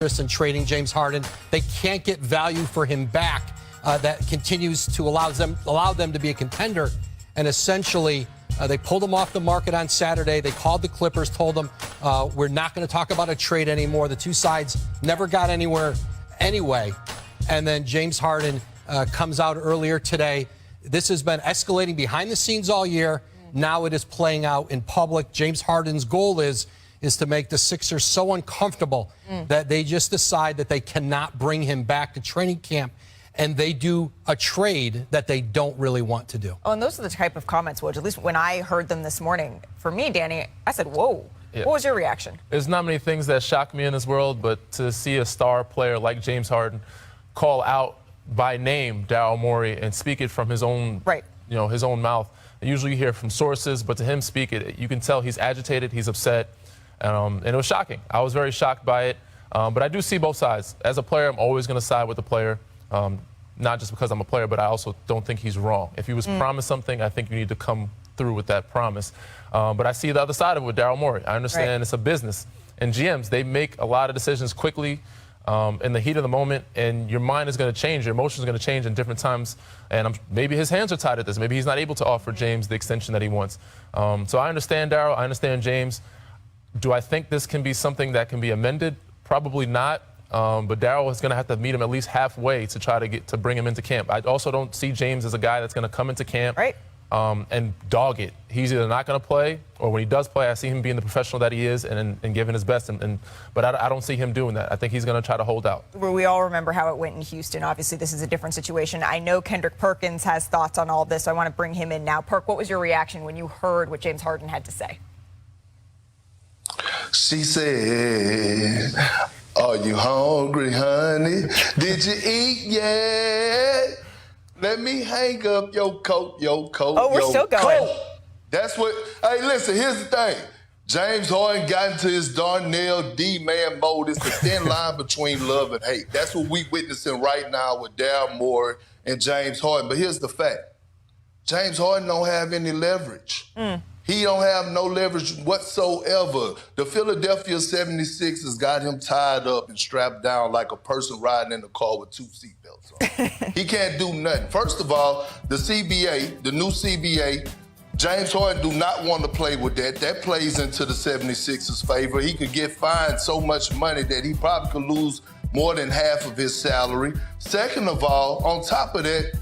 interest in trading James Harden. They can't get value for him back that continues to allow them to be a contender. And essentially, they pulled him off the market on Saturday. They called the Clippers, told them, we're not going to talk about a trade anymore. The two sides never got anywhere anyway. And then James Harden comes out earlier today. This has been escalating behind the scenes all year. Now it is playing out in public. James Harden's goal is to make the Sixers so uncomfortable that they just decide that they cannot bring him back to training camp, and they do a trade that they don't really want to do. Oh, and those are the type of comments, Woj, at least when I heard them this morning. For me, Danny, I said, whoa. Yeah. What was your reaction? There's not many things that shock me in this world, but to see a star player like James Harden call out by name Darryl Morrey and speak it from his own, his own mouth. Usually you hear from sources, but to him speak it, you can tell he's agitated, he's upset. And it was shocking. I was very shocked by it. But I do see both sides. As a player, I'm always going to side with the player, not just because I'm a player, but I also don't think he's wrong. If he was promised something, I think you need to come through with that promise. But I see the other side of it with Darryl Morey. I understand it's a business. And GMs, they make a lot of decisions quickly in the heat of the moment, and your mind is going to change. Your emotions are going to change in different times. And maybe his hands are tied at this. Maybe he's not able to offer James the extension that he wants. So I understand Darryl. I understand James. Do I think this can be something that can be amended? Probably not. But Darryl is going to have to meet him at least halfway to try to bring him into camp. I also don't see James as a guy that's going to come into camp and dog it. He's either not going to play, or when he does play, I see him being the professional that he is and giving his best. But I don't see him doing that. I think he's going to try to hold out. We all remember how it went in Houston. Obviously, this is a different situation. I know Kendrick Perkins has thoughts on all this, so I want to bring him in now. Perk, what was your reaction when you heard what James Harden had to say? She said, "Are you hungry, honey? Did you eat yet? Let me hang up your coat, Oh, we're still going. Coat." That's what, hey, listen, here's the thing. James Harden got into his Darnell D-man mode. It's the thin line between love and hate. That's what we witnessing right now with Darryl Morey and James Harden. But here's the fact. James Harden don't have any leverage. He don't have no leverage whatsoever. The Philadelphia 76ers got him tied up and strapped down like a person riding in a car with two seatbelts on. He can't do nothing. First of all, the CBA, the new CBA, James Harden do not want to play with that. That plays into the 76ers' favor. He could get fined so much money that he probably could lose more than half of his salary. Second of all, on top of that,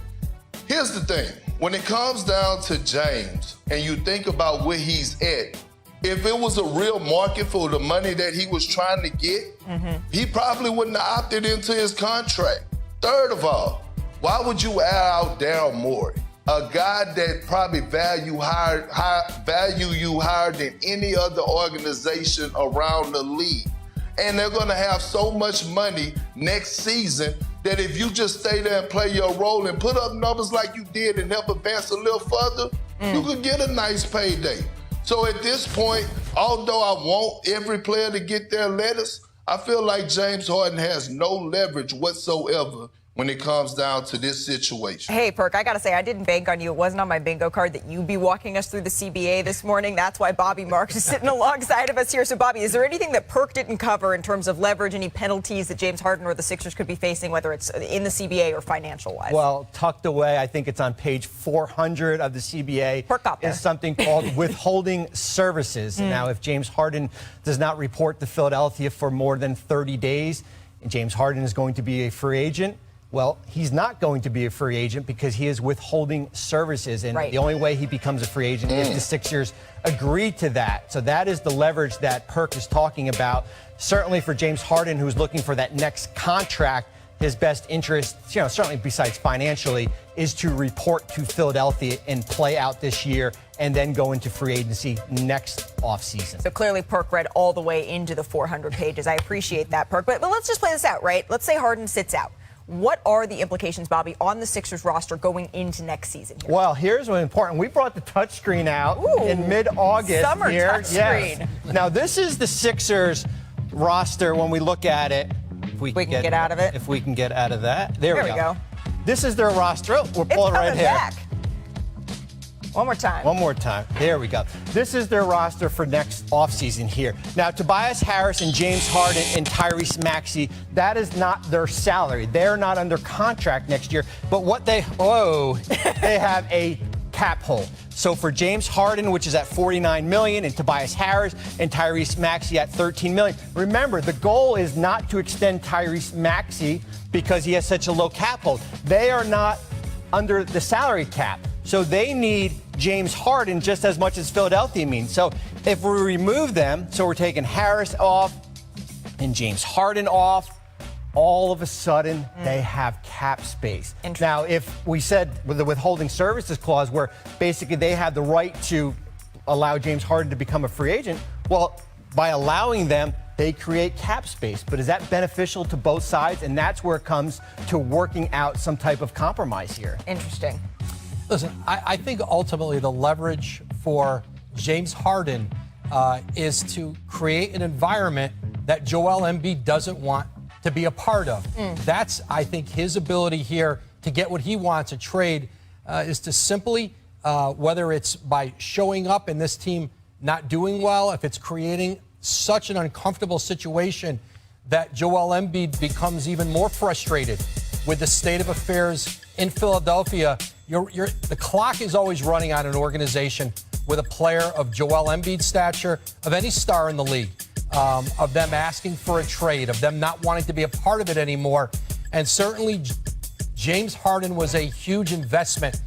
here's the thing. When it comes down to James and you think about where he's at, if it was a real market for the money that he was trying to get, he probably wouldn't have opted into his contract. Third of all, why would you air out Darryl Morey, a guy that probably value you higher than any other organization around the league? And they're going to have so much money next season that if you just stay there and play your role and put up numbers like you did and help advance a little further, you could get a nice payday. So at this point, although I want every player to get their letters, I feel like James Harden has no leverage whatsoever when it comes down to this situation. Hey, Perk, I got to say, I didn't bank on you. It wasn't on my bingo card that you'd be walking us through the CBA this morning. That's why Bobby Marks is sitting alongside of us here. So, Bobby, is there anything that Perk didn't cover in terms of leverage, any penalties that James Harden or the Sixers could be facing, whether it's in the CBA or financial-wise? Well, tucked away, I think it's on page 400 of the CBA, Perk got there. is something called withholding services. Now, if James Harden does not report to Philadelphia for more than 30 days, and James Harden is going to be a free agent, well, he's not going to be a free agent because he is withholding services. And the only way he becomes a free agent is if the Sixers agree to that. So that is the leverage that Perk is talking about. Certainly for James Harden, who's looking for that next contract, his best interest, certainly besides financially, is to report to Philadelphia and play out this year and then go into free agency next offseason. So clearly Perk read all the way into the 400 pages. I appreciate that, Perk. But let's just play this out, right? Let's say Harden sits out. What are the implications, Bobby, on the Sixers roster going into next season here? Well, here's what's important. We brought the touchscreen out in mid-August. Summer touchscreen. Yes. Now, this is the Sixers roster when we look at it. If we can get out of it. If we can get out of that. There we go. This is their roster. Oh, we're pulling right here. Back. One more time. One more time. There we go. This is their roster for next offseason here. Now, Tobias Harris and James Harden and Tyrese Maxey, that is not their salary. They're not under contract next year. But what they have a cap hold. So for James Harden, which is at $49 million, and Tobias Harris and Tyrese Maxey at $13 million. Remember, the goal is not to extend Tyrese Maxey because he has such a low cap hold. They are not under the salary cap. So they need James Harden just as much as Philadelphia means. So if we remove them, so we're taking Harris off and James Harden off, all of a sudden they have cap space. Now, if we said with the withholding services clause where basically they have the right to allow James Harden to become a free agent, well, by allowing them, they create cap space. But is that beneficial to both sides? And that's where it comes to working out some type of compromise here. Interesting. Listen, I think ultimately the leverage for James Harden is to create an environment that Joel Embiid doesn't want to be a part of. That's, I think, his ability here to get what he wants, a trade, is to simply, whether it's by showing up and this team not doing well, if it's creating such an uncomfortable situation that Joel Embiid becomes even more frustrated with the state of affairs in Philadelphia. The clock is always running on an organization with a player of Joel Embiid's stature, of any star in the league, of them asking for a trade, of them not wanting to be a part of it anymore. And certainly James Harden was a huge investment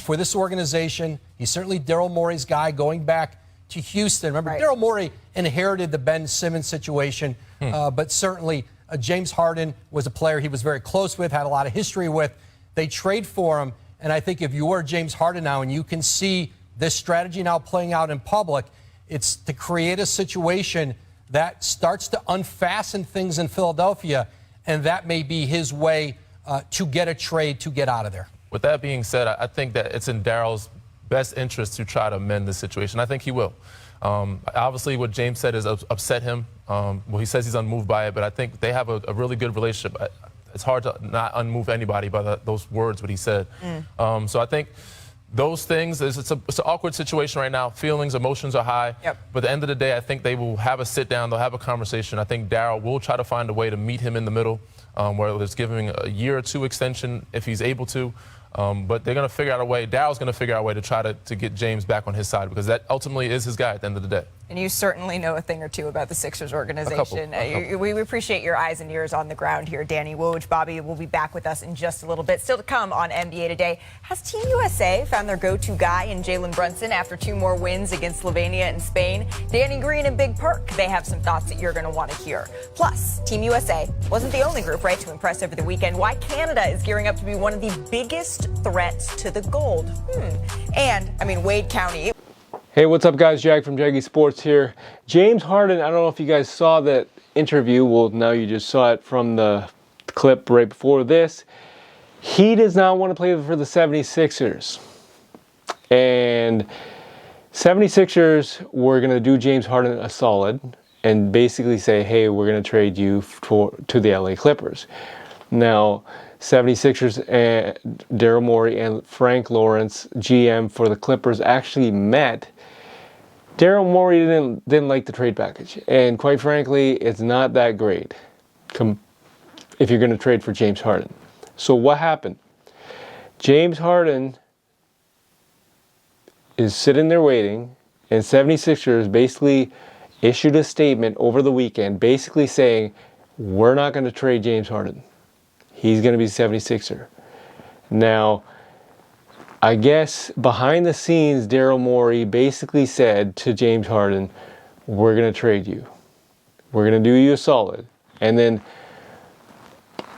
for this organization. He's certainly Darryl Morey's guy going back to Houston. Remember, Darryl Morey inherited the Ben Simmons situation, but certainly James Harden was a player he was very close with, had a lot of history with. They trade for him. And I think if you are James Harden now and you can see this strategy now playing out in public, it's to create a situation that starts to unfasten things in Philadelphia, and that may be his way to get a trade to get out of there. With that being said, I think that it's in Darryl's best interest to try to mend the situation. I think he will. Obviously, what James said has upset him. Well, he says he's unmoved by it, but I think they have a really good relationship. It's hard to not unmove anybody by those words, what he said. So I think those things, it's an awkward situation right now. Feelings, emotions are high. But at the end of the day, I think they will have a sit down. They'll have a conversation. I think Darryl will try to find a way to meet him in the middle, whether it's giving a year or two extension if he's able to. But they're going to figure out a way. Darryl's going to figure out a way to try to get James back on his side, because that ultimately is his guy at the end of the day. And you certainly know a thing or two about the Sixers organization. We appreciate your eyes and ears on the ground here, Danny. Woj, Bobby will be back with us in just a little bit. Still to come on NBA Today. Has Team USA found their go-to guy in Jalen Brunson after 2 more wins against Slovenia and Spain? Danny Green and Big Perk, they have some thoughts that you're going to want to hear. Plus, Team USA wasn't the only group, right, to impress over the weekend. Why Canada is gearing up to be one of the biggest threats to the gold. And, Wade County. Hey, what's up, guys? Jag from Jaggy Sports here. James Harden, I don't know if you guys saw that interview. Well, now you just saw it from the clip right before this. He does not want to play for the 76ers. And 76ers were going to do James Harden a solid and basically say, hey, we're going to trade you to the LA Clippers. Now, 76ers and Daryl Morey and Frank Lawrence, GM for the Clippers, actually met. Daryl Morey didn't like the trade package, and quite frankly, it's not that great if you're going to trade for James Harden. So what happened? James Harden is sitting there waiting, and 76ers basically issued a statement over the weekend basically saying, we're not going to trade James Harden. He's going to be 76er. Now, I guess behind the scenes, Daryl Morey basically said to James Harden, we're going to trade you. We're going to do you a solid. And then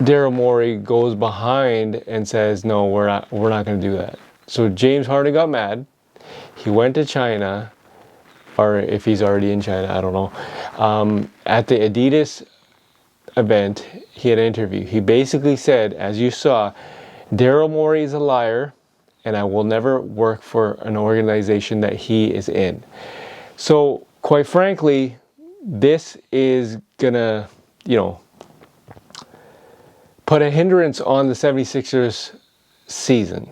Daryl Morey goes behind and says, no, we're not going to do that. So James Harden got mad. He went to China, or if he's already in China, I don't know. At the Adidas event, he had an interview. He basically said, as you saw, Daryl Morey is a liar, and I will never work for an organization that he is in. So, quite frankly, this is gonna, put a hindrance on the 76ers season.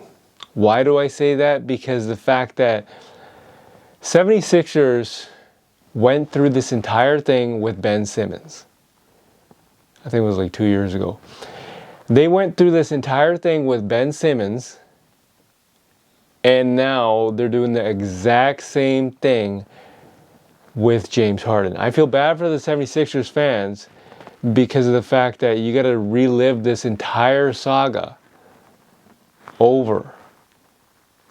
Why do I say that? Because the fact that 76ers went through this entire thing with Ben Simmons. I think it was like 2 years ago. They went through this entire thing with Ben Simmons, and now they're doing the exact same thing with James Harden. I feel bad for the 76ers fans because of the fact that you got to relive this entire saga over.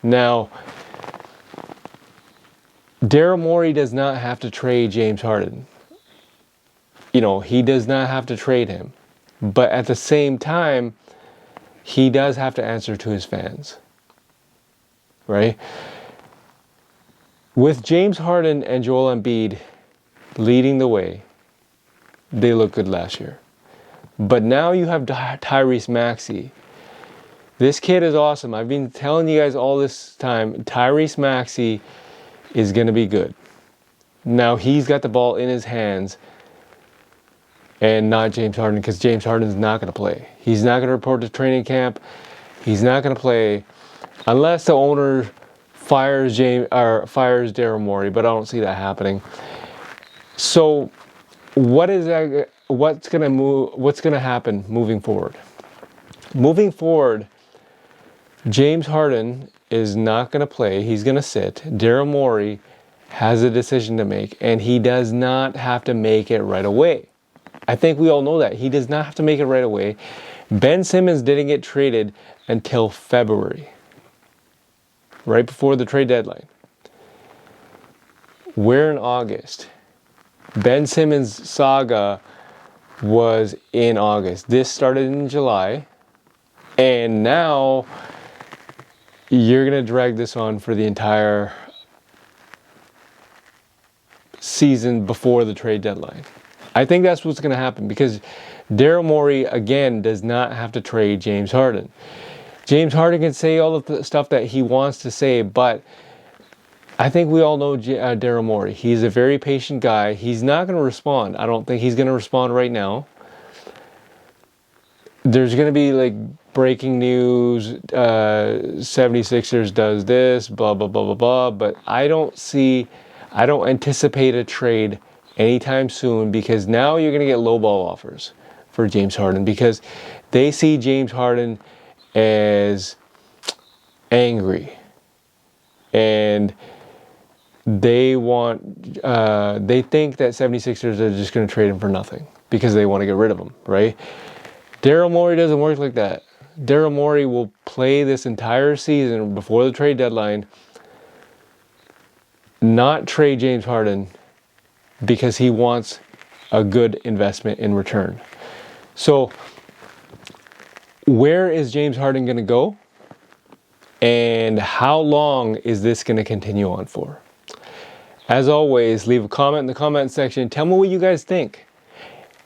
Now, Daryl Morey does not have to trade James Harden. You know, he does not have to trade him. But at the same time, he does have to answer to his fans. Right? With James Harden and Joel Embiid leading the way, they looked good last year. But now you have Tyrese Maxey. This kid is awesome. I've been telling you guys all this time, Tyrese Maxey is going to be good. Now he's got the ball in his hands and not James Harden, because James Harden is not going to play. He's not going to report to training camp. He's not going to play unless the owner fires Daryl Morey, but I don't see that happening. So what's going to happen moving forward? Moving forward, James Harden is not going to play. He's going to sit. Daryl Morey has a decision to make, and he does not have to make it right away. I think we all know that. He does not have to make it right away. Ben Simmons didn't get traded until February, right before the trade deadline. We're in August. Ben Simmons' saga was in August. This started in July, and now you're going to drag this on for the entire season before the trade deadline. I think that's what's going to happen, because Daryl Morey, again, does not have to trade James Harden. James Harden can say all of the stuff that he wants to say, but I think we all know Daryl Morey. He's a very patient guy. He's not going to respond. I don't think he's going to respond right now. There's going to be like breaking news, 76ers does this, blah, blah, blah, blah, blah, but I don't anticipate a trade anytime soon, because now you're going to get lowball offers for James Harden, because they see James Harden as angry, and they think that 76ers are just going to trade him for nothing because they want to get rid of him, right? Daryl Morey doesn't work like that. Daryl Morey will play this entire season before the trade deadline, not trade James Harden, because he wants a good investment in return. So where is James Harden going to go? And how long is this going to continue on for? As always, leave a comment in the comment section. Tell me what you guys think.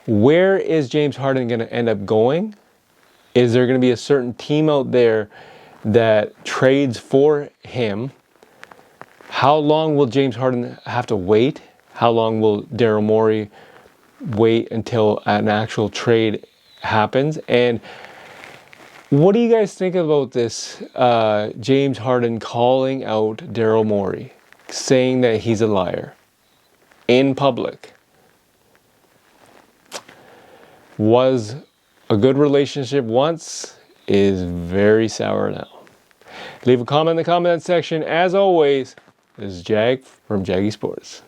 Where is James Harden going to end up going? Is there going to be a certain team out there that trades for him? How long will James Harden have to wait? How long will Daryl Morey wait until an actual trade happens? And what do you guys think about this James Harden calling out Daryl Morey, saying that he's a liar in public? Was a good relationship once, is very sour now. Leave a comment in the comment section. As always, this is Jag from Jaggy Sports.